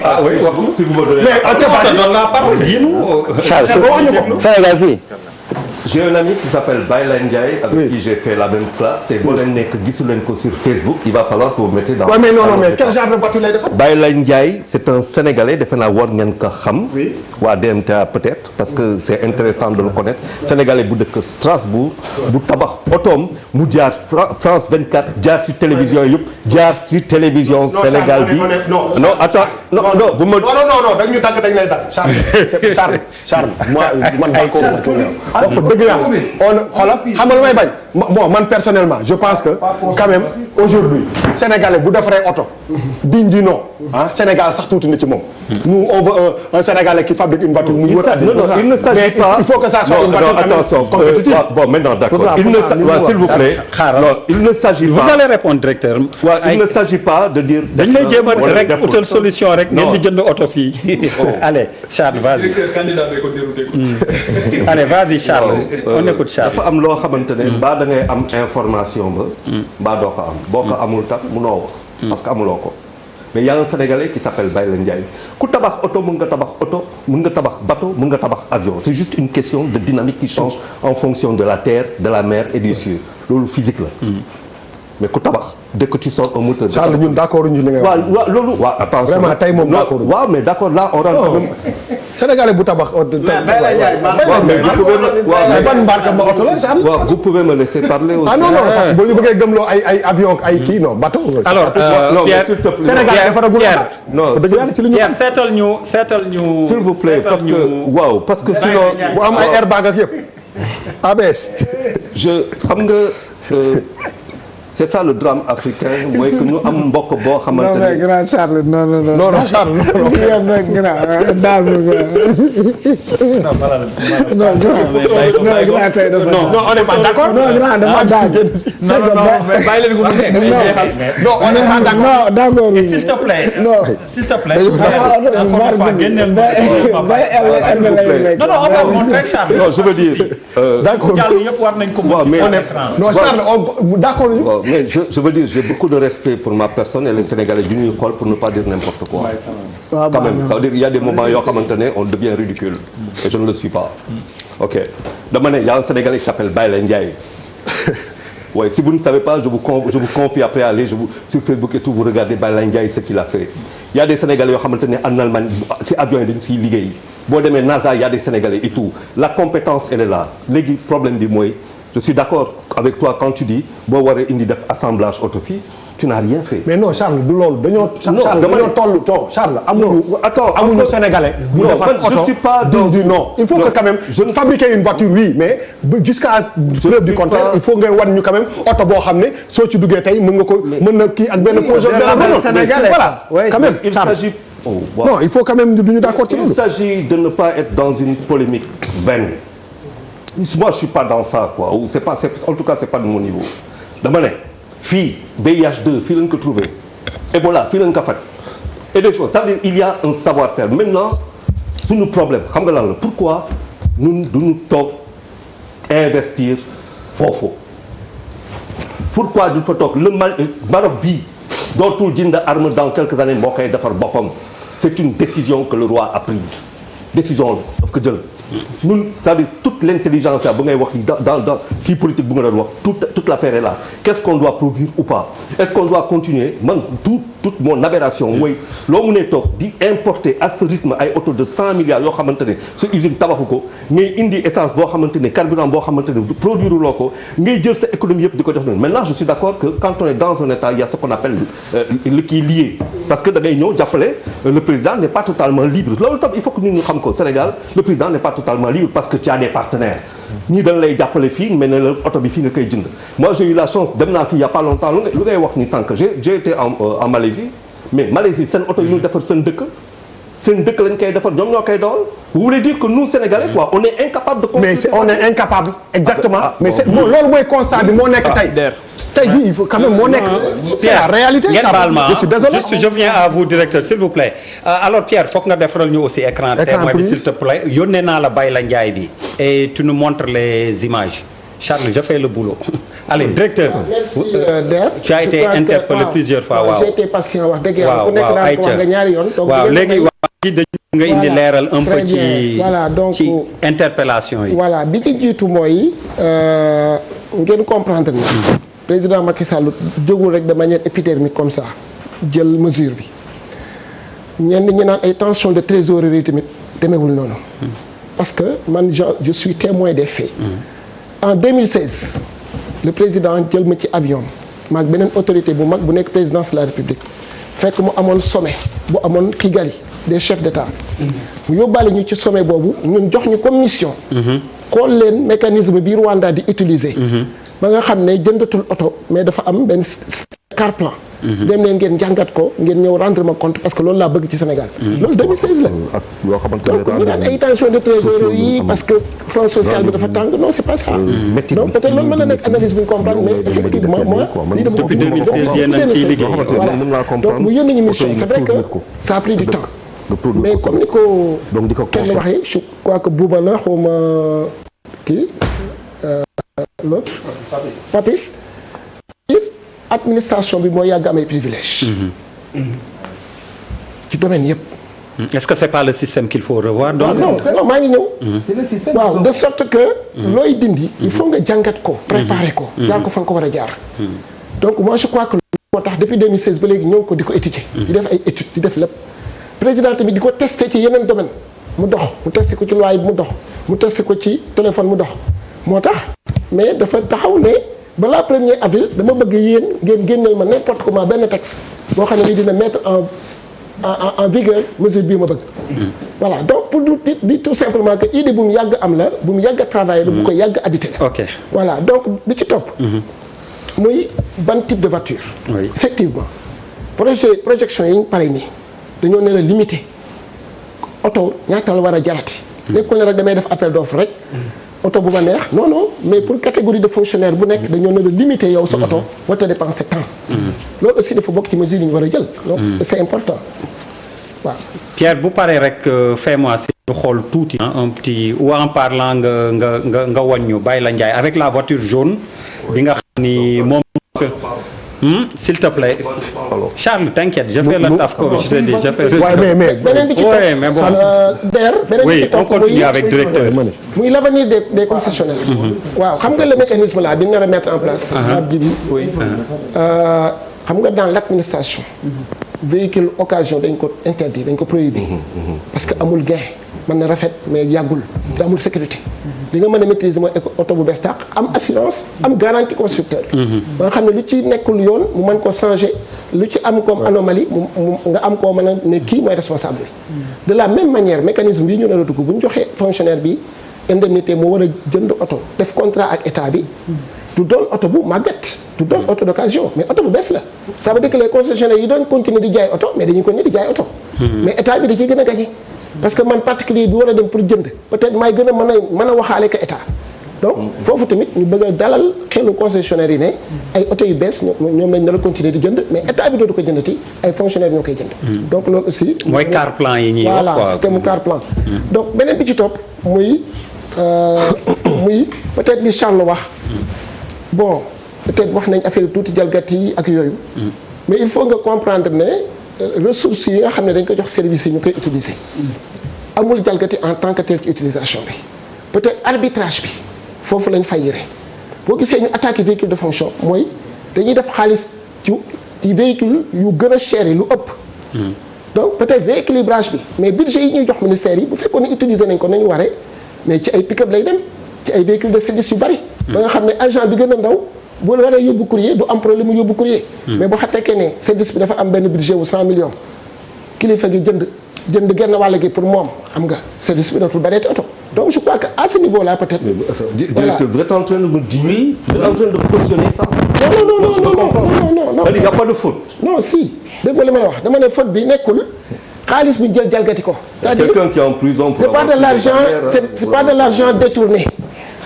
ah oui si vous me donnez. mais la parole Sénégal fii. J'ai un ami qui s'appelle Baylan Ndiaye avec qui j'ai fait la même classe te boo leen nekk gisu leen ko sur Facebook il va falloir que vous mettez dans. ouais, mais non mais quel genre de voiture lay defar. Baylan Ndiaye c'est un Sénégalais defe naa war ngeen ko xam. waa DMTA peut-être parce que c'est intéressant de le connaître Sénégalais bu dëkk Strasbourg bu tabax otoom mu jaar France 24 jaar ci télévision yëpp jaar ci télévision Sénégal bi. non attends non bu ma. non dañu dagg dañ lay dagg Charles moi man d'accord wax dëgg yàlla on xoolal xam nga lu may bañ bon man personnellement je pense que quand même aujourd'hui sénégalais bu defaree oto digne du nom ah Sénégal sax tuuti na ci moom. nous on veut un sénégalais qui fabrique une voiture muy wër àddina. il ne s'agit pas il faut que ça soit une voiture attention bon maintenant d'accord s'il vous plaît non il ne s'agit pas vous allez répondre directeur. il ne s'agit pas de dire. dañ lay jéem a rek utal solution rek ngeen di jënd oto fii. allez Charles vas-y. allez vas-y Charles on écoute Charles. dafa am loo xamante ne mbaa da ngay am information ba. mbaa doo ko am boo ko amul tam munoo wax. parce que amuloo ko. mais y a un Sénégalais qui s'appelle Baylan Ndiaye ku tabax oto mun nga tabax oto mun nga tabax bateau mun nga tabax avion c'est juste une question de dynamique qui change en fonction de la terre de la mer et des cieux loolu physique la. mais ku tabax dès que tu sors un moteur. Charles ñun d'accord ñu li nga wax. waaw loolu. waaw attention vraiment tey moom d'accord. waaw mais d'accord là on rentre quand même. Sénégalais bu tabax oto. ban mbarka ma oto la Charles. waaw vous pouvez me laisser parler aussi. ah non parce que boo ñu bëggee gëmloo ay avion ay kii non bateau. alors Pierre Sénégal dafa ragul non dëgg yàlla ci li ñu. Pierre seetal ñu. s'il vous plaît parce que sinon. bu am ay airbag ak yëpp. ABS. xam nga. c'est ça le drame africain mooy que ñu am mbokk boo xamante ne. non mais grand Charles non Charles non. yéen nag grand daal ma grand. non grand tey dafa. non on est pas d'accord. non grand dafa daal. bàyyi leen ko mu nekk non on est pas d'accord. non d'accord. s'il te plaît. non s'il te plaît. non non on va montrer Charles. non je veux dire. d'accord jàll yëpp war nañ ko. non Charles d'accord. mais je veux dire j'ai beaucoup de respect pour ma personne et les Sénégalais du ñuy xool pour ne pas dire n'importe quoi. quand même ça veut dire il y a des moments yoo xamante ne on devient ridicule. et je ne le suis pas. ok dama ne y a un Sénégalais qui s'appelle Baylan Ndiaye. ouais si vous ne savez pas je vous confie après aller sur Facebook et tout vous regardez Baylan Ndiaye ce qu'il a fait. il y a des Sénégalais yoo xamante ne en Allemagne ci avion yi dañu ciy liggéey boo demee NASA il y a des Sénégalais et tout la compétence elle est là léegi problème bi mooy. je suis d'accord avec toi quand tu dis boo waree indi def assemblage auto fii tu n'as rien fait. mais non Charles du loolu dañoo. Charles dañoo toll non Charles amuñu sénégalais. bu defar oto je suis pas non il faut que quand même fabriquer une voiture oui mais jusqu'à preuve du contraire il faut nga wan ñu quand même oto boo xam ne soo ci duggee tey mën nga ko mën na kii ak benn projet. voilà quand même il s'agit non il faut quand même duñu d'accord ci loolu. il s'agit de ne pas être dans une polémique vaine. moi je suis pas dans ça quoi ou c'est pas en tout cas c'est pas de mon niveau dama ne fii VIH2 fii lañ ko trouvé Ebola fii lañ ko faj et des choses c'est-à-dire il y a un savoir-faire maintenant suñu problème xam nga lan la pourquoi ñun duñu toog investir foofu pourquoi duñu fa toog le Maroc bii dootul jënd arme dans quelques années moo koy defar boppam c'est une décision que le roi a prise décision la daf ko jël ñun c'est-à-dire toute l'intelligence bu ngay wax dans kii politique bu nga doon wax toute l'affaire est là qu'est-ce qu'on doit produire ou pas est-ce qu'on doit continuer man toute mon aberration mooy loo mënee toog di importer à ce rythme ay auto de 100 milliards yoo xamante ne sa usine tabaxu ko ngay indi essence boo xamante ne carburant boo xamante ne produire loo ko ngay jël sa économie yëpp di ko jox noonu maintenant je suis d'accord que quand on est dans un état il y a ce qu'on appelle le qui est lié parce que da ngay ñëw jàppale le président n'est pas totalement libre loolu tam il faut que ñun ñu xam ko Sénégal le président n'est pas totalement libre parce que tu as des partenaires ñii dañ lay jàppale fii mais ne la oto bi fii nga koy jënd moi j'ai eu la chance dem naa fii il y a pas longtemps lu ngay wax ni sànq j'ai été en Malaisie mais Malaisie seen oto yu ñu defar seen dëkk lañ koy defar ñoom ñoo koy dool vous voulez dire que nous Sénégalais quoi on est incapable de mais on est incapable exactement mais c'est loolu mooy constat bi moo nekk tey jii il faut quand même moo nekk c'est la réalité. je suis désolé je viens à vous directeur s'il vous plaît alors Pierre foog nga defaral ñu aussi écran témoin bi s'il te plaît yónnee naa la Baylan Ndiaye bi et tu nous montres les images Charles je fais le boulot allez directeur. merci Der. tu as été interpellé plusieurs fois waaw. j'ai été patient wax dëgg yàlla. waaw ku nekk daal ko wax nga ñaari yoon. donc waaw léegi dañu nga indi leeral un peu très bien. ci voilà donc ci interpellation yi. voilà bi ci jiitu mooy ngeen comprendre ni président Macky Sall jógul rek de manière épidermique comme ça jël mesure bi ñenn ñi naan ay tension de trésorerie tamit demeewul noonu. parce que man je suis témoin des faits. En 2016 le président jël ma ci avion maag beneen autorité bu mag bu nekk présidence de la République fekk mu amoon sommet bu amoon Kigali des chefs d'État mu yóbbaale ñu ci sommet boobu ñun jox ñu comme mission xool leen mécanisme bi Rwanda di utiliser ba nga xam ne jëndatul oto mais dafa am benn car plan dem leen ngeen jàngat ko ngeen ñëw rendre ma compte parce que loolu laa bëgg ci Sénégal loolu 2016 la ak yoo xamante donc ñu naan ay tension de trésorerie parce que front social bi dafa tàng non c'est pas ça donc peut-être loolu mën na nekk analyse bu ñu comprendre mais effectivement moi lii dama depuis 2016 yéen a ngi ciy liggéey donc mu yónni ñu mission c'est vrai que ça a pris du temps mais comme ni ko kenn waxee je crois que Bouba la xawma kii l'autre Papis administration bi moo yàgg am ay privilèges ci domaine yëpp. est-ce que c'est pas le système qu'il faut revoir donc non maa ngi ñëw. c'est le système waaw de sorte que. looy dindi il faut nga jàngat ko. préparer ko. jaar ko fa nga ko war a jaar. donc moi je crois que moo tax depuis 2016 ba léegi ñoo ngi ko di ko étudier. di def ay études di def lépp. président tamit di ko testé ci yeneen domaine mu dox mu testé ko ci loi bi mu dox mu testé ko ci téléphone mu dox moo tax mais dafa taxaw ne. balaa 1er avril dama bëgg yéen ngeen génneel ma n'importe comment benn texte boo xam ne ni dina mettre en vigueur mesure bii ma bëgg. voilà donc pour dire tout simplement que idée bu mu yàgg am la bu mu yàgg a travailler la bu ko yàgg habité la. ok voilà donc bi ci topp. muy ban type de voiture. oui effectivement projection yi ñu pare nii dañoo ne la limité oto ñaata la war a jarati. nekkul ne rek damay def appel d'offre rek. oto bu ma neex non non mais pour catégorie de fonctionnaire bu nekk dañoo nar a limiter yow sa oto war a dépenser temps loolu aussi dafa bokk ci mesure yi ñu war a jël donc c'est important waaw Pierre bu paree rek fais-moi si ñu xool tuuti un petit ou en parlant nga wàññu bàyyi la Ndiaye avec la voiture jaune bi nga xam ni moom s'il te plaît Charles t'inquiète je fais le taf comme je te dis je fais mais beneen bi ci topp mais bon beneen bi oui ci topp on continue avec directeur muy l'avenir des concessionnaires waaw xam nga le mécanisme là bi ñu nar a mettre en place ab ji bi xam nga dans l'administration véhicule occasion dañ ko interdit dañ ko prohibé parce que amul gain mën na rafet mais yàggul te amul sécurité li nga mën a maîtriser mooy oto bu bees tàq am assurance am garantie constructeur ba nga xam ne lu ci nekkul yoon mu mën ko changer lu ci am comme anomalie mu nga am koo mën a ne kii mooy responsable bi de la même manière mécanisme bi ñu nar a dugg bu ñu joxee fonctionnaire bi indemnité moo war a jënd oto def contrat ak état bi du doon oto bu màggat du doon oto d'occasion mais oto bu bees la ça veut dire que les concessionnaires yi doon continuer di jaay oto mais dañuy continuer di jaay oto mais état bi da ciy gën a gagné parce que man particulier bi war a dem pour jënd peut-être maay gën a mën a waxaale que état donc foofu tamit ñu bëgg a dalal xelu concessionnaire yi ne ay oto yu bees ñoom lañ nar a continuer di jënd mais état bi dootu ko jëndati ay fonctionnaires ñoo koy jënd donc loolu aussi mooy car plan yi ñuy wax voilà système car plan donc beneen bi ci topp muy peut-être li Charles wax bon peut-être wax nañ affaire tuuti jalgati yi ak yooyu mais il faut nga comprendre ne ressources yi nga xam ne dañ ko jox service yi ñu koy utiliser amul jalgati en tant que tel ci utilisation bi peut-être arbitrage bi foofu lañ fayire boo gisee ñu attaqué véhicule de fonction mooy dañuy def xaalis ci véhicule yu gën a cher yi lu ëpp donc peut-être rééquilibrage bi mais budget yi ñuy jox ministère yi bu fekkoon ne utiliser nañ ko nañu waree mais ci ay pick-up lay dem ci ay véhicules de service yu bari ba nga xam ne agent bi gën a ndaw boo war a yóbbu courrier du am problème mu yóbbu courrier mais bu fekkee ne service bi dafa am benn budget wu 100 millions kilifa gi jënd genn wàll gi pour moom xam nga service bi dootul bareeti oto donc je crois que à ce niveau là peut-être directeur vous êtes en train de me dire vous êtes en train de cautionner ça non il y a pas de faute non si dégg nga li ma la wax dama ne faute bi nekkul xaalis bi jël jalgati ko c'est-à-dire quelqu'un qui est en prison c'est pas de l'argent c'est pas de l'argent détourné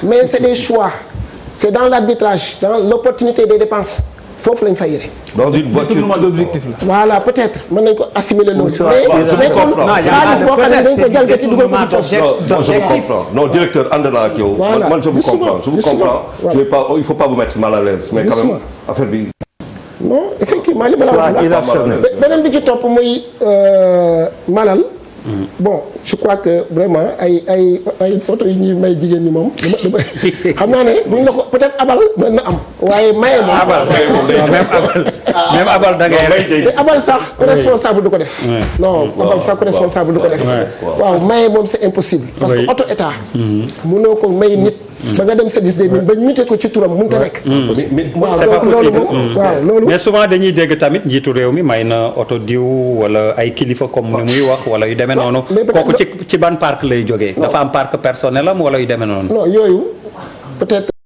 mais c'est des choix c'est dans l'arbitrage dans l'opportunité des dépenses foofu lañ fay yére. dans une voiture d'objectif la. voilà peut-être mën nañ ko assimiler loolu. je comprends. Non, xaalis boo xam ne dañ ko jalgati dugal ko ci poche. non je vous comprends non directeur ànd naa ak yow. Voilà. man je vous comprends je vous comprends. Voilà. je vais pas il faut pas vous mettre mal à l'aise mais quand même affaire bi. non effectivement li ma la wax irrationnel. beneen bi ci topp muy Malal. bon je crois que vraiment ay oto yi ñuy may jigéen ñi moom dama xam naa ne buñ la ko peut-être abal mën na am waaye maye moom. même abal da ngay te abal sax responsable du ko def. non abal sax responsable du ko def. waaw maye moom c'est impossible. parce que oto état. mënoo ko may nit. ba nga dem service des mines ba ñu ko ci turam mënut a nekk. c'est pas possible. waaw loolu. mais souvent dañuy dégg tamit njiitu réew mi may na oto diw wala ay kilifa comme ni muy wax wala yu demee noonu. kooku ci ban parc lay jógee. dafa am parc personnel am wala yu demee noonu. non yooyu peut-être.